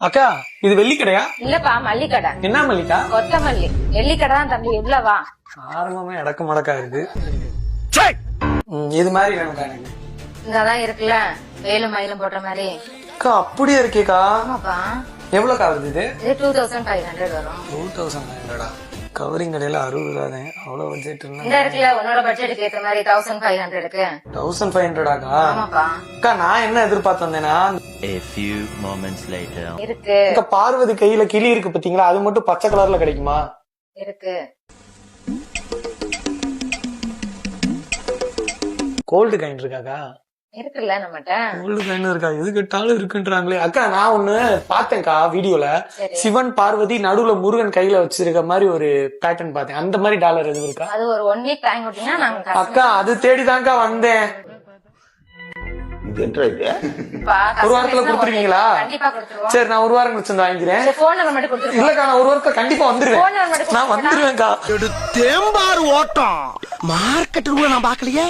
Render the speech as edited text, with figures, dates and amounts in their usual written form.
அக்கா இது வெள்ளிக்கடையா? இல்லப்பா மல்லிக்கடை. என்ன மல்லிக்கா? கொத்தமல்லி. வெள்ளிக்கடை தான் தம்பி. எவ்வளவா? ஆரம்பமே அடக்க மடக்கா இருக்கு. இது மாதிரி வேணும்க்கா எனக்கு. இங்கதான் இருக்குல்ல வேலும் மயிலும் போட்ட மாதிரி. அக்கா அப்படியே இருக்கேக்கா. ஆமாப்பா. எவ்வளவுக்கா வருது இது? இது 2500 வரும். 2500 கவரிங் கடையில 60 ரூபாய். அவ்வளவு பட்ஜெட் இந்த இருக்குல்ல உன்னோட பட்ஜெட்டுக்கு ஏத்த மாதிரி 1500க்கு. 1500 ஆமாப்பா. அக்கா நான் என்ன எதிர்பார்த்து வந்தேன்னா A few moments later. இருக்கு அக்கா பார்வதி கையில கிளி இருக்கு பாத்தீங்களா, அது மட்டும் பச்சை கலர்ல கிடைக்குமா? இருக்கு. கோல்டு காயின் இருக்காக்கா? இருக்குல்ல நம்மகிட்ட. கோல்டு காயின் இருக்கா? எது கேட்டாலும் இருக்குன்றாங்களே. அக்கா நான் ஒண்ணு பார்த்தேன்க்கா வீடியோல. சிவன் பார்வதி நடுவுல முருகன் கையில வச்சிருக்க மாதிரி ஒரு பேட்டர்ன் பார்த்தேன். அந்த மாதிரி டாலர் எதுவும் இருக்கா? அது ஒரு 1 வீக் டைம் விட்டீங்கன்னா நாங்க அக்கா அது தேடிதான்க்கா வந்தேன். ஒரு வாரத்துல கொடுத்துருவீங்களா? கண்டிப்பா கொடுத்துருவோம். சரி நான் ஒரு வாரம் கழிச்சு வந்து வாங்கிக்கிறேன். போன் நம்பர் மட்டும் கொடுத்துருவோம். இல்லக்கா நான் ஒரு வாரத்துல கண்டிப்பா வந்துருவேன். நான் வந்துருவேன்க்கா. தேம்பாறு ஓட்டம் மார்க்கெட் நான் பாக்கலையே.